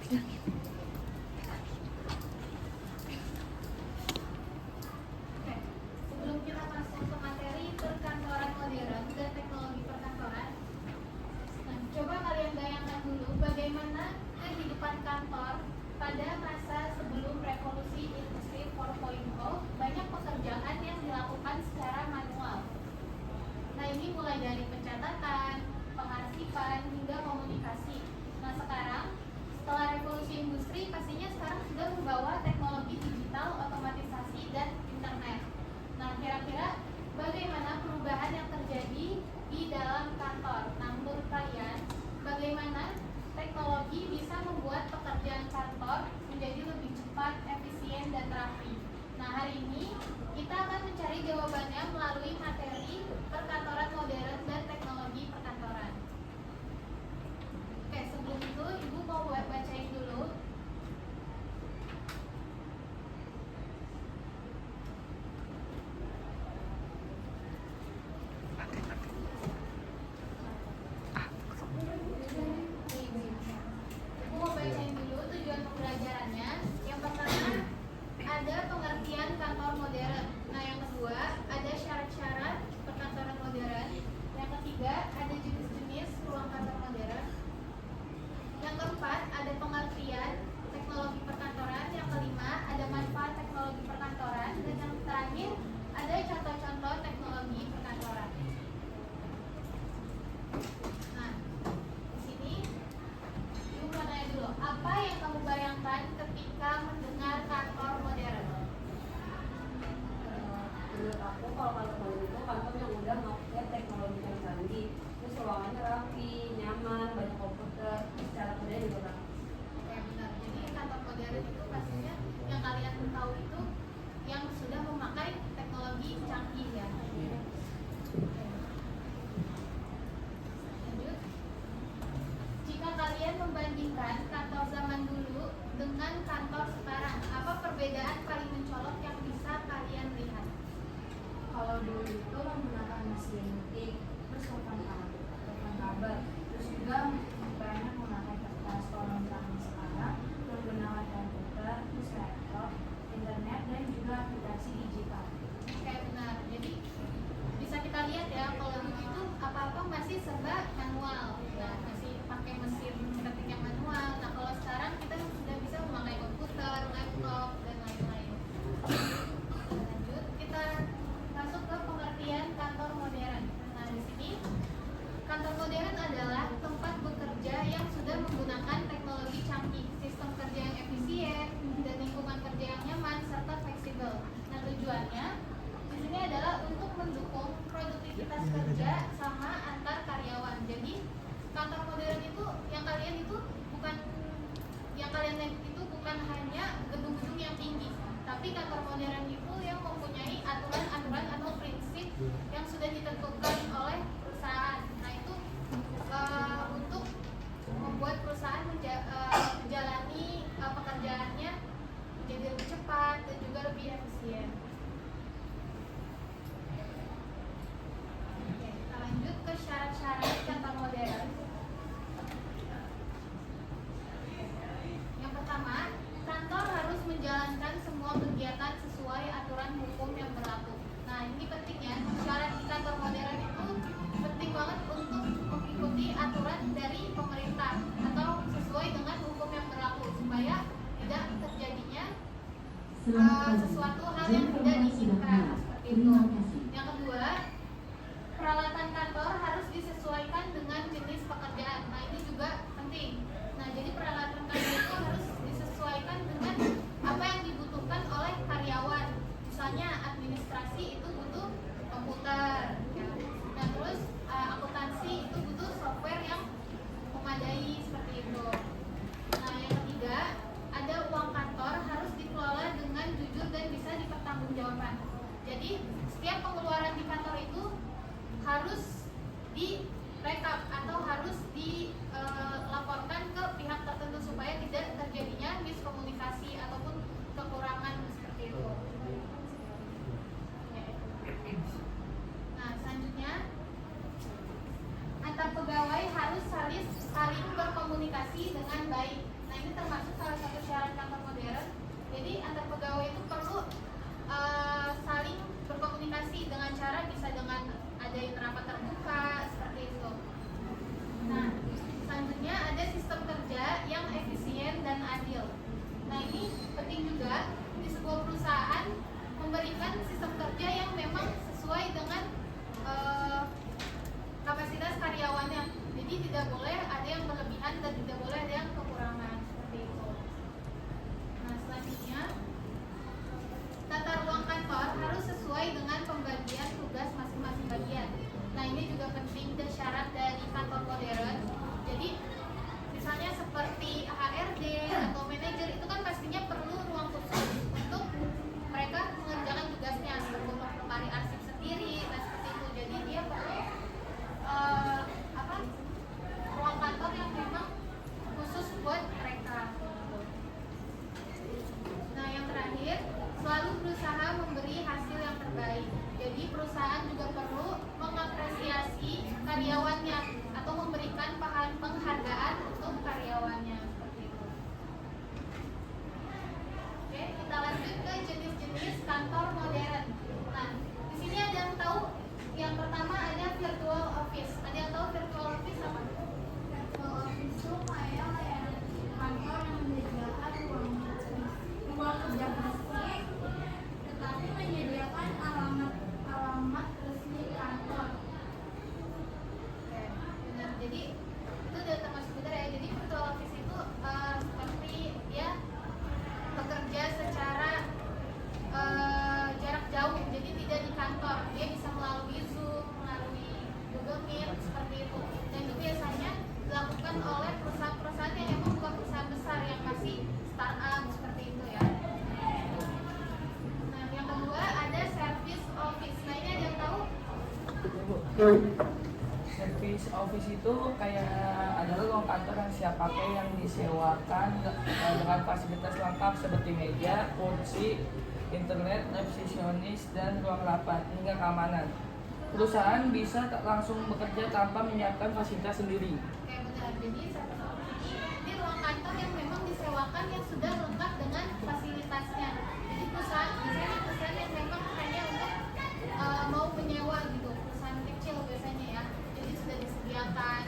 Oke, sebelum kita masuk ke materi perkantoran modern dan teknologi perkantoran, nah, coba kalian bayangkan dulu bagaimana kehidupan kantor pada masa sebelum revolusi industri 4.0. Banyak pekerjaan yang dilakukan secara manual. Nah, ini mulai dari pencatatan, pengarsipan, hingga komunikasi. Nah, sekarang setelah revolusi industri, pastinya sekarang sudah membawa teknologi digital, otomatisasi, dan internet. Nah, kira-kira bagaimana perubahan yang terjadi di dalam kantor? Nah, menurut kalian, bagaimana teknologi bisa membuat pekerjaan kantor menjadi lebih cepat, efisien, dan rapi? Nah, hari ini kita akan mencari jawabannya melalui materi perkantoran modern dan teknologi perkantoran. Oke, sebelum itu Ibu mau bacain dulu. Ibu mau bacain dulu tujuan pembelajarannya. Yang pertama, ada pengertian kantor modern. Nah, yang kedua, ada syarat-syarat perkantoran modern. Yang ketiga, ada jenis-jenis ruang kantor modern. Yang keempat, ada pengertian teknologi perkantoran. Yang kelima, ada manfaat teknologi perkantoran. Dan yang terakhir, ada contoh-contoh teknologi perkantoran. Nah, di sini Ibu mau tanya dulu, apa yang kamu bayangkan ketika mendengar kantor modern? Menurut aku kalau kantor modern itu kantor yang udah pakai teknologi yang canggih, terus ruangannya rapi, nyaman, banyak komputer, secara kerja juga praktis. Ya, benar. Jadi kantor modern itu pastinya yang kalian tahu itu yang sudah memakai teknologi canggih ya. Lanjut. Jika kalian membandingkan kantor zaman dulu dengan kantor sekarang, apa perbedaan paling mencolok yang bisa kalian lihat? Kalau dulu itu menggunakan mesin ketik, terus telepon kabel, terus juga banyak memakai kertas. Kalau misalnya sekarang menggunakan komputer, terus laptop, internet, dan juga aplikasi digital. Oke, benar. Jadi bisa kita lihat ya, kalau dulu itu apa-apa masih serba manual. Nah, masih pakai mesin ketik yang manual. Nah, kalau sekarang kita sudah bisa memakai komputer, laptop, dan lain-lain. Lanjut, kita masuk ke pengertian kantor modern. Nah, di sini kantor modern adalah tempat bekerja yang sudah menggunakan teknologi canggih, sistem kerja yang efisien, dan lingkungan kerja yang nyaman serta fleksibel. Nah, tujuannya di sini adalah untuk mendukung produktivitas kerja sama antar karyawan. Jadi kantor modern itu yang kalian lihat itu bukan hanya gedung-gedung yang tinggi, tapi kantor modern itu yang mempunyai aturan-aturan atau prinsip yang sudah ditentukan oleh perusahaan. Nah, itu untuk membuat perusahaan menjalani pekerjaannya menjadi lebih cepat dan juga lebih efisien. Oke, kita lanjut ke syarat-syarat kantor modern. Yang pertama, kantor harus menjalankan semua kegiatan sesuai aturan hukum yang berlaku. Nah, ini penting ya. Syarat di kantor modern itu penting banget untuk mengikuti aturan dari pemerintah atau sesuai dengan hukum yang berlaku supaya tidak terjadinya sesuatu hal yang tidak diinginkan seperti itu. Yang kedua, peralatan kantor harus disesuaikan dengan jenis pekerjaan. Nah, ini juga penting. Nah, jadi peralatan kantor itu harus disesuaikan dengan apa yang dibutuhkan oleh karyawan. Misalnya administrasi itu butuh komputer, ya. Nah, terus akuntansi itu butuh software yang memadai seperti itu. Nah, yang ketiga, ada uang kantor harus dikelola dengan jujur dan bisa dipertanggungjawabkan. Jadi setiap pengeluaran di kantor itu harus direkap atau harus dilaporkan ke pihak tertentu supaya tidak terjadinya miskomunikasi ataupun kekurangan seperti itu. Nah, selanjutnya antar pegawai harus saling berkomunikasi dengan baik. Nah, ini termasuk karyawannya atau memberikan penghargaan untuk karyawannya seperti itu. Oke, kita lanjut ke jenis-jenis kantor modern. Nah, di sini ada yang tahu? Yang pertama ada virtual office. Ada yang tahu virtual office apa? Virtual office itu kayak kantor yang menyediakan ruang kerja fisik, tetapi menyediakan alamat resmi kantor. Oke, benar. Jadi itu udah termasuk benar ya. Jadi virtual office itu seperti dia bekerja secara jarak jauh. Jadi tidak di kantor. Dia bisa melalui Zoom, melalui Google Meet seperti itu. Dan itu biasanya dilakukan oleh perusahaan-perusahaan yang emang bukan perusahaan besar yang masih startup seperti itu ya. Nah, yang kedua ada service office. Nah, ini ada yang tahu? Service office itu kayak adalah ruang kantor yang siap pakai yang disewakan dengan fasilitas lengkap seperti meja, kursi, internet, resepsionis, dan ruang rapat hingga keamanan. Perusahaan bisa langsung bekerja tanpa menyiapkan fasilitas sendiri. Oke, benar. Jadi service office ini ruang kantor yang memang disewakan yang sudah lengkap dengan fasilitasnya. Jadi perusahaan biasanya perusahaan yang memang hanya untuk mau menyewa gitu, perusahaan kecil biasanya ya. Jadi sudah disediakan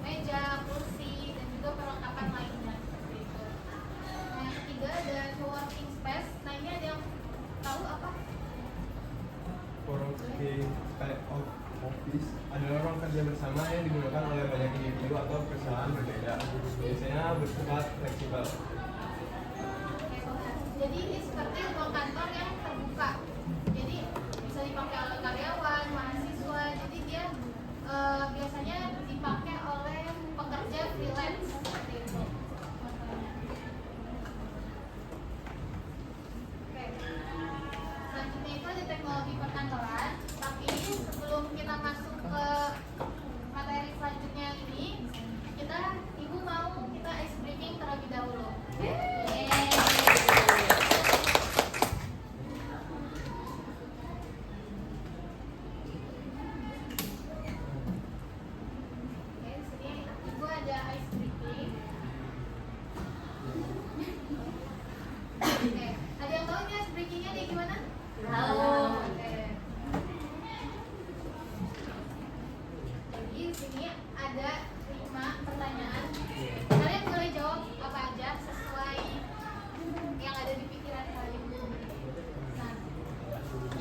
meja, kursi, dan juga perlengkapan lainnya seperti itu. Nah, yang ketiga ada co-working space. Nah, ini ada yang tahu apa? Co-working type of office adalah ruang kerja bersama yang digunakan oleh banyak individu atau perusahaan berbeda. Biasanya bersifat fleksibel. Oke, benar. Jadi ini seperti ruang kantor yang terbuka. Jadi bisa dipakai oleh karyawan, mahasiswa. Jadi dia biasanya dipakai oleh pekerja freelance seperti itu. Oke. Selanjutnya itu ada teknologi perkantoran. Tapi sebelum kita masuk ke materi selanjutnya ini, ibu mau kita ice breaking terlebih dahulu. Oke, di sini ibu ada ice breaking. Oke, ada yang tahu ini ice breakingnya dia gimana? Tahu. Oke. Jadi di sini ada 5 pertanyaan. Kalian boleh jawab apa aja sesuai yang ada di pikiran kalian. Nah,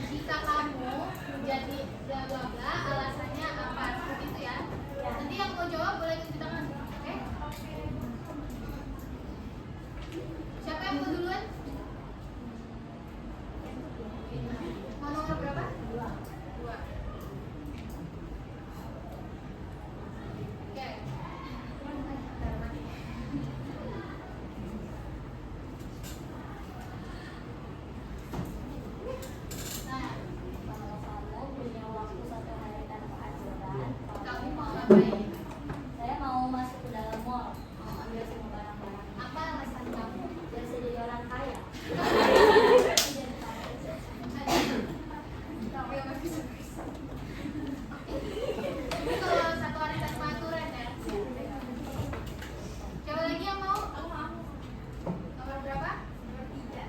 jika kamu menjadi bla bla bla, alasannya apa? Seperti itu ya. Nanti yang mau jawab boleh tunjuk tangan. Oke? Siapa yang mau duluan? Mau nomor berapa? 2. Oke. Nah, Kalau kamu punya waktu 1 hari tanpa aturan, kamu mau ngapain? saya mau masuk ke dalam mall, mau ambil semua barang-barang. Apa alasan kamu? Biar saya jadi orang kaya. Kamu yang masih serius. Ini kalau 1 hari tanpa aturan ya. Coba lagi yang mau? Aku mau. Nomor berapa? Nomor 3.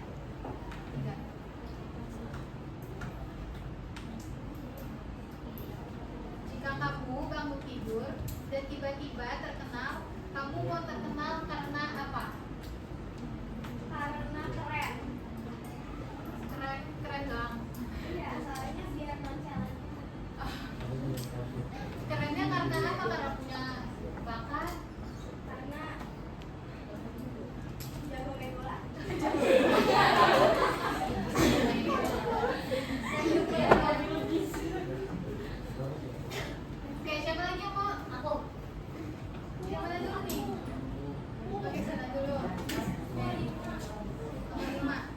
Jika kamu bangun tidur dan tiba-tiba terkenal, kamu mau terkenal karena apa? Karena keren. Keren doang. Iya, soalnya biar non-challenge. Kerennya karena apa? Karena punya bakat. Karena jago main bola. Oke, siapa lagi yang mau? Aku. Yang mana dulu nih? Oke, sana dulu. Nomor 5.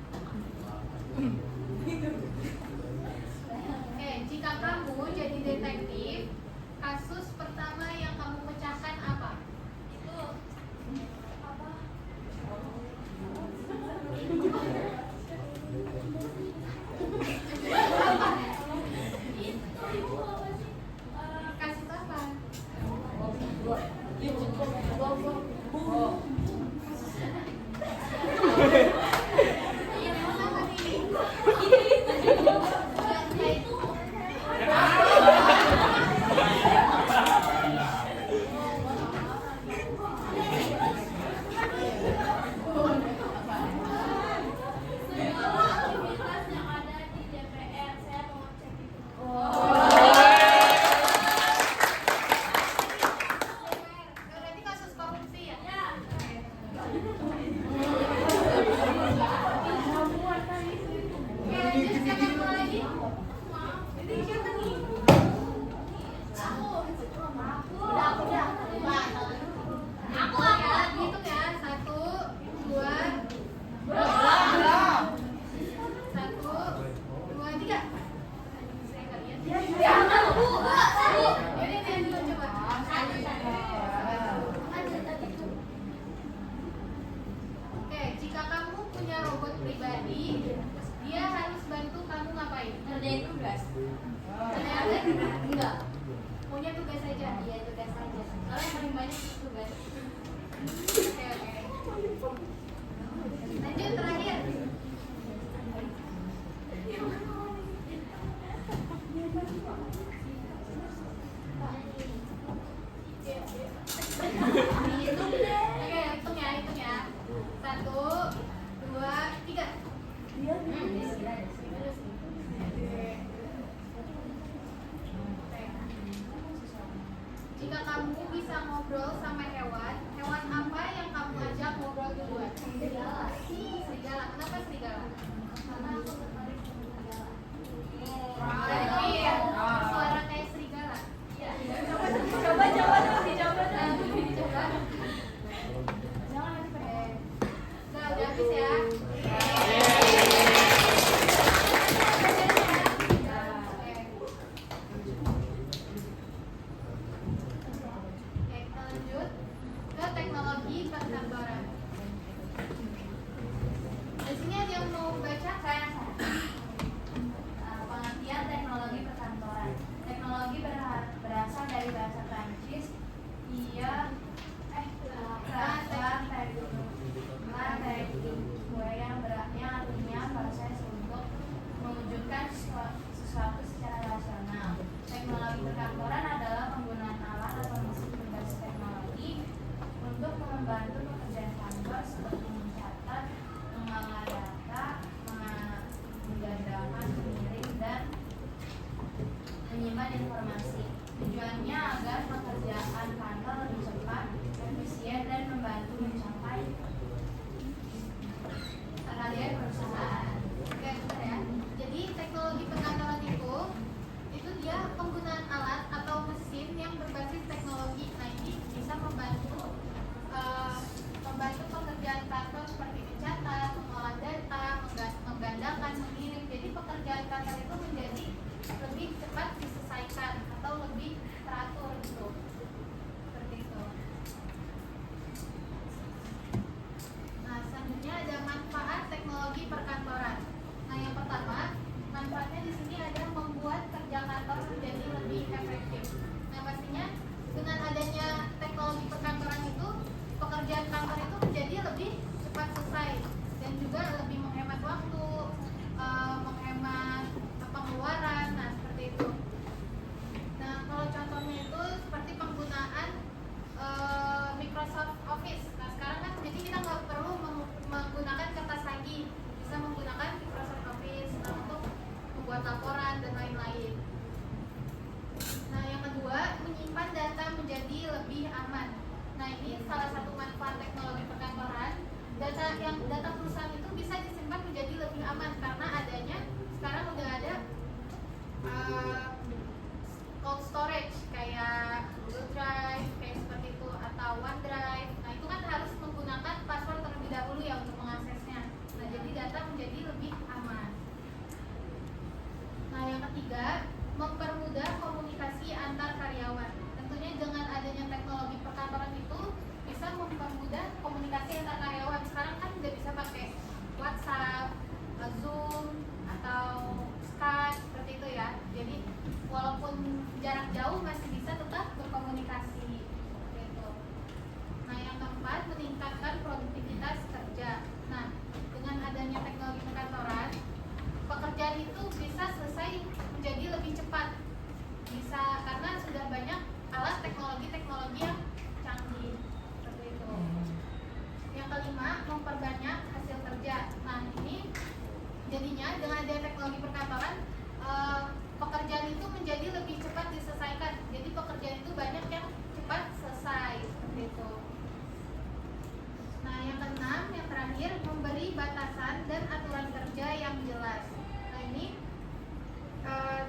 Oke, jika kamu jadi detektif, kasus pertama yang kamu pecahkan apa? Itu apa? Kasus apa? Ada yang lain? Enggak. Punya tugas saja. Iya, tugas saja. Kalau yang paling banyak itu tugas. Oke. Lanjut terakhir. Hitung deh. Oke, hitung ya. 1, 2, 3. Jika kamu bisa ngobrol sama hewan, hewan apa yang kamu ajak ngobrol duluan? Serigala. Serigala. Kenapa serigala? Karena aku tertarik sama serigala. Suara kayak serigala. Coba dong, dicoba dong. Dicoba. Jangan udah habis ya. Oke, kita lanjut ke teknologi perkantoran. Di sini ada yang mau baca? Pengertian teknologi perkantoran. Teknologi berasal dari bahasa Prancis. Yang artinya proses untuk mewujudkan sesuatu secara rasional. Teknologi perkantoran adalah penggunaan alat atau mesin berbasis teknologi untuk membantu pekerjaan kantor seperti mencatat, mengolah data, menggandakan, mengirim, dan menyimpan informasi. Tujuannya agar pekerjaan kantor lebih cepat, efisien, dan membantu mencapai target perusahaan. Oke, bentar ya. Jadi teknologi perkantoran itu dia penggunaan alat atau mesin yang berbasis teknologi. Nah, ini bisa membantu pekerjaan kantor seperti mencatat, mengolah data, menggandakan, mengirim. Jadi pekerjaan kantor itu menjadi lebih cepat diselesaikan atau lebih teratur gitu. Seperti itu. Nah, selanjutnya ada manfaat teknologi perkantoran. Nah, yang pertama, manfaatnya di sini ada membuat kerja kantor menjadi lebih efektif. Nah, pastinya dengan adanya teknologi perkantoran itu, pekerjaan kantor itu menjadi lebih cepat selesai dan juga lebih menghemat waktu, menghemat pengeluaran. Nah, seperti itu. Nah, kalau contohnya itu seperti penggunaan Microsoft Office. Nah, sekarang kan jadi kita nggak perlu menggunakan kertas lagi, bisa menggunakan Microsoft Office untuk membuat laporan dan lain-lain. Nah, yang kedua, menyimpan data menjadi lebih aman. Nah, ini salah satu manfaat teknologi perkantoran. Data perusahaan itu bisa disimpan menjadi lebih aman karena adanya sekarang udah ada cold storage kayak Google Drive, kayak seperti itu, atau OneDrive. Nah, itu kan harus menggunakan password terlebih dahulu ya untuk mengaksesnya. Nah, jadi data menjadi lebih aman. Nah, yang ketiga, mempermudah komunikasi antar karyawan. Tentunya dengan adanya teknologi perkantoran itu bisa mempermudah komunikasi antar karyawan. Sekarang kan udah bisa pakai WhatsApp, Zoom, atau Skype seperti itu ya. Jadi walaupun jarak jauh masih bisa tetap berkomunikasi gitu. Nah, yang keempat, meningkatkan produktivitas kerja. Nah, dengan adanya teknologi perkantoran, pekerjaan itu bisa selesai menjadi lebih cepat. Bisa karena sudah banyak alat teknologi yang canggih seperti itu. Yang kelima, memperbanyak hasil kerja. Nah, ini jadinya dengan adanya teknologi perkantoran, pekerjaan itu menjadi lebih cepat diselesaikan. Jadi pekerjaan itu banyak yang cepat selesai seperti itu. Nah, yang keenam, yang terakhir, memberi batasan dan aturan kerja yang jelas. Nah, ini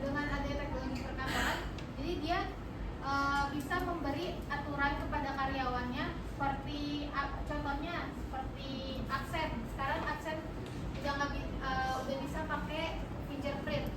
dengan adanya teknologi perkantoran, jadi dia bisa memberi aturan kepada karyawannya seperti contohnya seperti aksen. Sekarang aksen udah bisa pakai fingerprint.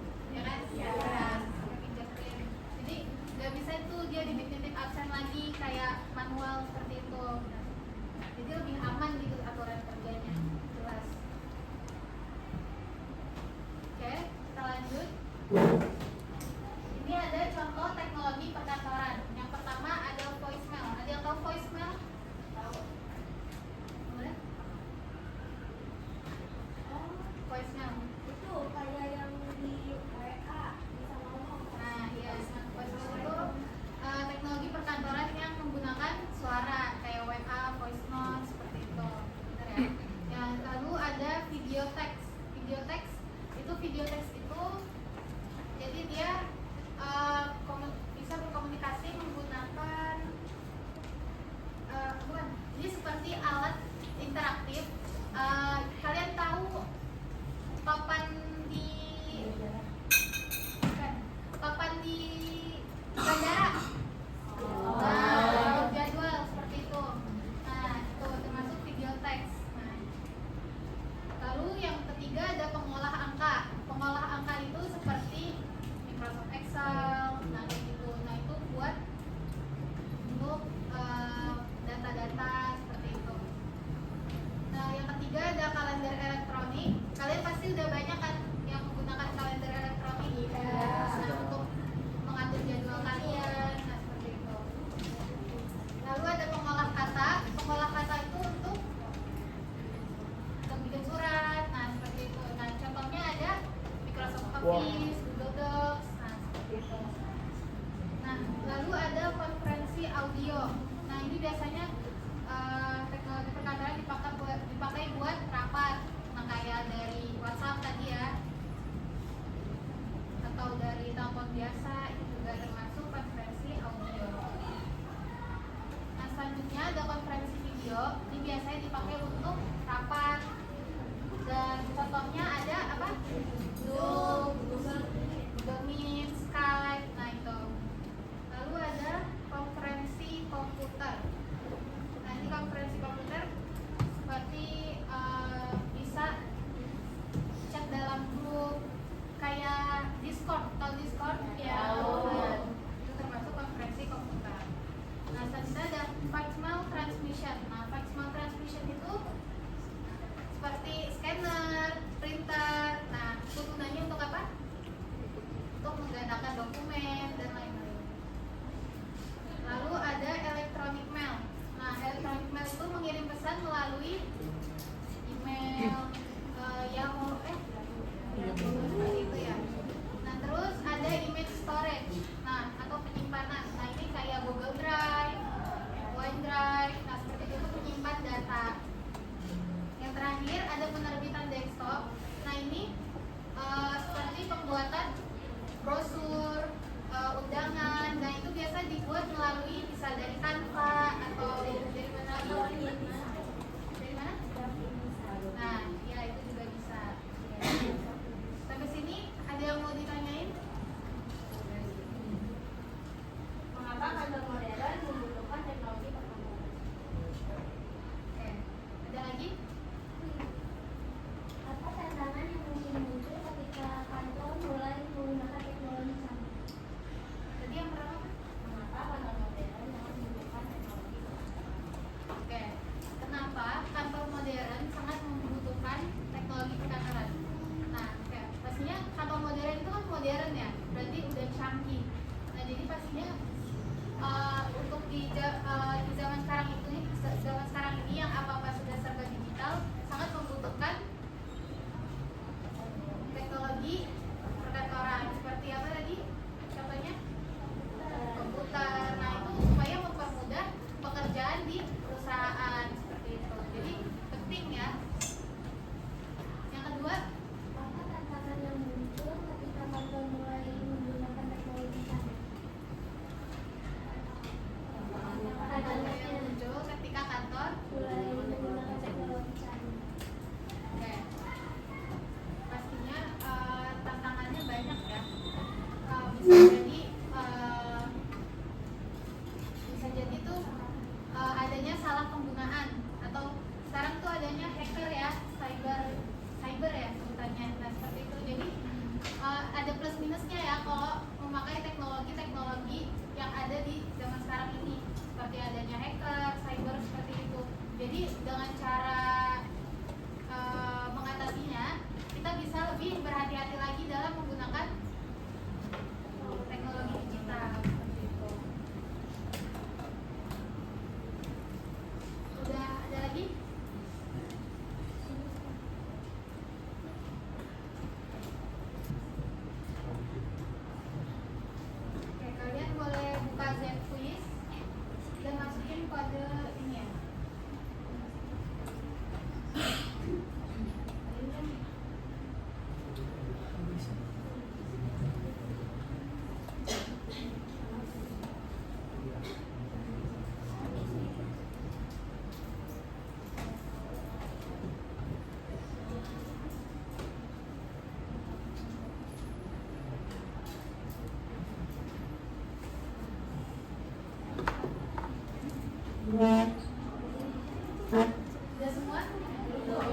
biasa, itu juga termasuk konferensi audio. Nah, selanjutnya ada konferensi video. Ini biasanya dipakai untuk rapat. Dan contohnya ada apa? Zoom, Google Meet, Skype. Nah, itu. Lalu ada konferensi komputer. Nah, ini konferensi komputer seperti bisa chat dalam grup kayak Discord. Tahu Discord? Ya. Itu termasuk konferensi komputer. Nah, selanjutnya ada functional transmission. Nah, functional transmission itu seperti scanner, printer. Nah, itu gunanya untuk apa? Untuk menggandakan dokumen dan lain-lain. Lalu ada electronic mail. Nah, electronic mail itu mengirim pesan melalui email, Yahoo, seperti itu ya. Nah, terus ada image storage. Nah, atau penyimpanan. Nah, ini kayak Google Drive, OneDrive. Nah, seperti itu menyimpan data. Yang terakhir ada penerbitan desktop. Nah, ini seperti pembuatan brosur, undangan. Nah, itu biasa dibuat melalui bisa dari Canva atau dari mana lagi? Dari mana? Nah, ya itu juga bisa. Sampai sini ada yang mau ditanyain? Mengapa kantor modern membutuhkan teknologi perkantoran? Oke. Ada lagi? Apa tantangan yang mungkin muncul ketika kantor mulai menggunakan teknologi canggih? Tadi yang pertama apa? Mengapa kantor modern sangat membutuhkan teknologi perkantoran? Oke. Kenapa kantor modern sangat membutuhkan teknologi perkantoran? Nah, oke. Pastinya kantor modern itu kan modern ya, berarti udah canggih. Nah, jadi pastinya untuk di zaman sekarang ini yang apa-apa sudah serba digital, sangat membutuhkan teknologi perkantoran. Seperti apa tadi? Contohnya komputer. Nah, itu supaya mempermudah pekerjaan di perusahaan seperti itu. Jadi penting ya. Yang kedua, Apa tantangan yang muncul ketika kantor mulai menggunakan teknologi canggih? tantangan yang muncul ketika kantor. Mulai menggunakan teknologi canggih. Oke. Pastinya tantangannya banyak ya. Bisa jadi tuh adanya salah penggunaan atau sekarang tuh adanya hacker ya, cyber ya sebutannya. Nah, seperti itu. Jadi ada plus minusnya ya kalau memakai teknologi yang ada di zaman sekarang ini, seperti adanya hacker, cyber seperti itu. Jadi dengan cara mengatasinya, kita bisa lebih berhati-hati lagi dalam menggunakan teknologi digital seperti itu. Udah ada lagi? Oke, kalian boleh buka Zenquiz dan masukin kode ini ya. Udah semua? Udah?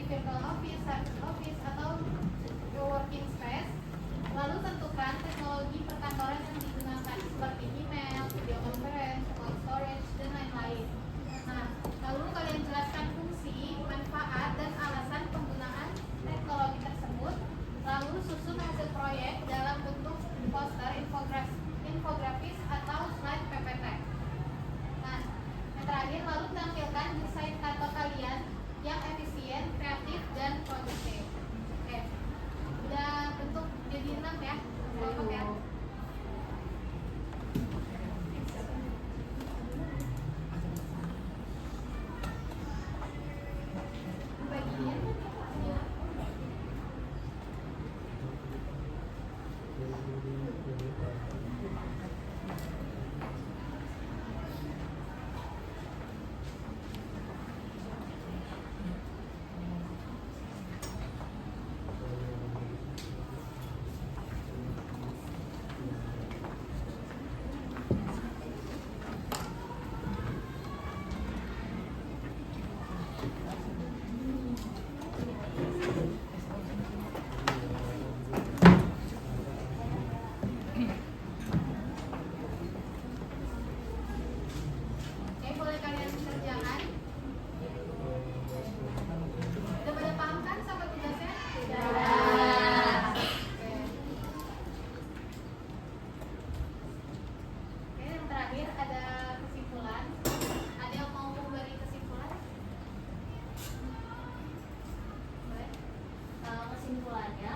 virtual office, service office, atau co-working space. Lalu tentukan teknologi perkantoran yang digunakan seperti email, video conference, cloud storage, dan lain-lain. Nah, lalu kalian jelaskan fungsi, manfaat, dan alasan penggunaan teknologi tersebut. Lalu susun hasil proyek dalam bentuk poster, infografis, atau slide PPT. Nah, yang terakhir, lalu tampilkan desain kantor kalian yang efisien, kreatif, dan produktif. Oke, udah bentuk jadi 6 ya, kelompok ya. Bagian ya. Oke, boleh kalian kerjakan. Udah pada paham kan sama tugasnya? Sudah. Oke, yang terakhir ada kesimpulan. Ada yang mau beri kesimpulan? Boleh? Kesimpulannya,